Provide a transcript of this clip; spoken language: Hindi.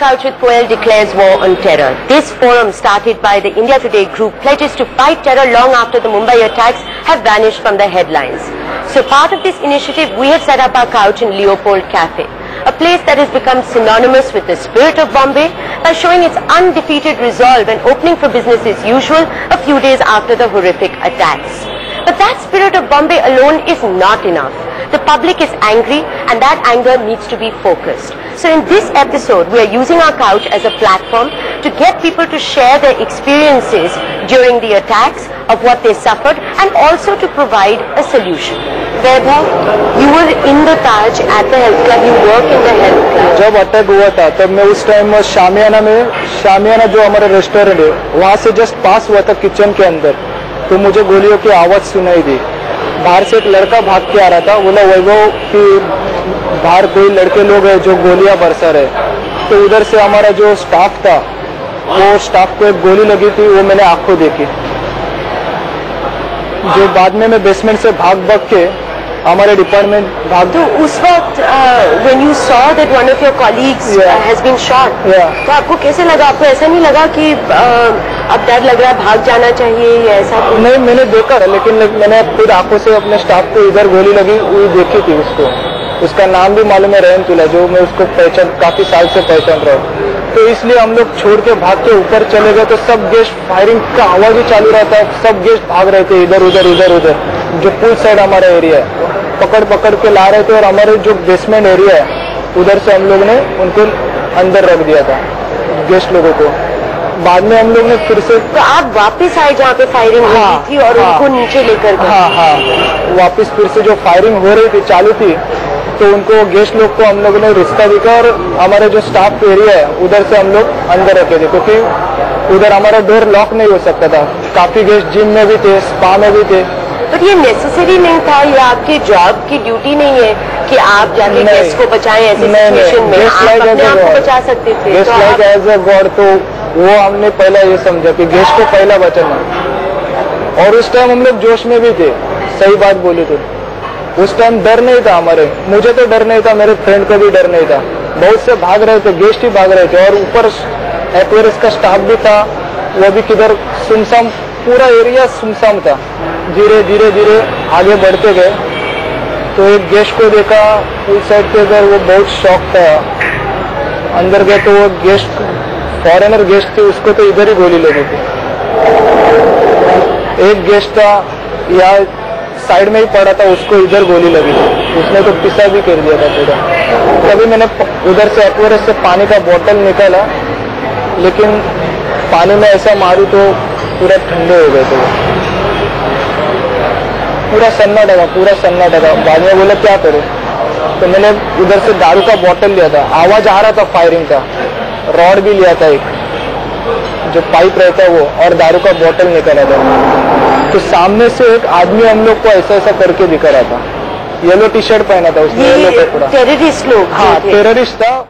Couch with Poel declares war on terror. This forum, started by the India Today group, pledges to fight terror long after the Mumbai attacks have vanished from the headlines. So part of this initiative, we have set up our couch in Leopold Cafe, a place that has become synonymous with the spirit of Bombay by showing its undefeated resolve and opening for business as usual a few days after the horrific attacks. But that spirit of Bombay alone is not enough. The public is angry and that anger needs to be focused. So in this episode, we are using our couch as a platform to get people to share their experiences during the attacks, of what they suffered, and also to provide a solution. Vaibhav, you were in the Taj at the health club, you work in the health club. जब अटैक हुआ था तब मैं उस टाइम शामियाना जो हमारा रेस्टोरेंट है वहाँ से जस्ट पास हुआ था किचन के अंदर, तो मुझे गोलियों की आवाज़ सुनाई दी। बाहर से एक लड़का भाग के आ रहा था, बोला वैभव कि बाहर कोई लड़के लोग हैं जो गोलियां बरसा रहे। तो उधर से हमारा जो स्टाफ था, वो स्टाफ को एक गोली लगी थी, वो मैंने आंखों देखी। जो बाद में मैं बेसमेंट से भाग के हमारे डिपार्टमेंट भाग। तो उस वक्त when you saw that one of your colleagues has been shot, तो आपको कैसे लगा? आपको ऐसा नहीं लगा कि अब डर लग रहा है, भाग जाना चाहिए या ऐसा? नहीं, मैंने देखा, लेकिन मैंने खुद आंखों से अपने स्टाफ को इधर गोली लगी वो देखी थी। उसका नाम भी मालूम है, रहमतुल्ला, जो मैं उसको काफी साल से पहचान रहा हूँ। तो इसलिए हम लोग छोड़ के भाग के ऊपर चले गए, तो सब गेस्ट फायरिंग का आवाज ही चालू रहता है, सब गेस्ट भाग रहे थे इधर उधर। जो पुल साइड हमारा एरिया है, पकड़ के ला रहे थे, और हमारे जो बेसमेंट एरिया है उधर से हम लोग ने उनको अंदर रख दिया था, गेस्ट लोगों को। बाद में हम लोग ने फिर से, तो आप वापस आए जहाँ पे फायरिंग हो रही थी और उनको नीचे लेकर गए? हाँ, वापस फिर से जो फायरिंग हो रही थी चालू थी, तो उनको गेस्ट लोग को हम लोग ने रिश्ता दिखा, और हमारे जो स्टाफ एरिया है उधर से हम लोग अंदर रखे थे, क्योंकि उधर हमारा डोर लॉक नहीं हो सकता था। काफी गेस्ट जिम में भी थे, स्पा में भी थे। पर ये नेसेसरी नहीं था, या आपकी जॉब की ड्यूटी नहीं है कि आप जाके गेस्ट को बचाएं ऐसी सिचुएशन में? आप अपने आप को बचा सकते थे। Guest like as a god, तो वो हमने पहला ये समझा कि गेस्ट को पहला बचाना। और उस टाइम हम लोग जोश में भी थे, सही बात बोले तो। उस टाइम डर नहीं था हमारे, मुझे तो डर नहीं था, मेरे फ्रेंड को भी डर नहीं था। बहुत से भाग रहे थे, गेस्ट ही भाग रहे थे, और ऊपर एक्वेरियस का स्टाफ भी था, वो भी किधर सुनसान, पूरा एरिया सुनसान था। धीरे आगे बढ़ते गए तो एक गेस्ट को देखा उस साइड पे उधर, वो बहुत शॉक था। अंदर गए तो वो गेस्ट, फॉरेनर गेस्ट थे, उसको तो इधर ही गोली लगी थी। एक गेस्ट था या साइड में ही पड़ा था, उसको इधर गोली लगी थी, उसने तो पिसा भी कर दिया था पूरा। तभी मैंने उधर से एक्वेरियस से पानी का बोतल निकाला, लेकिन पानी में ऐसा मारू तो पूरा ठंडे हो गए थे, पूरा सन्नाटा। बाद में बोला क्या करूं, तो मैंने उधर से दारू का बोतल लिया था, आवाज आ रहा था फायरिंग का, रॉड भी लिया था, एक जो पाइप रहता है वो, और दारू का बोतल निकाला था। तो सामने से एक आदमी हम लोग को ऐसा करके दिखा रहा था, येलो टी शर्ट पहना था उसने, येलो कपड़ा। टेररिस्ट लोग? हाँ, टेररिस्ट था।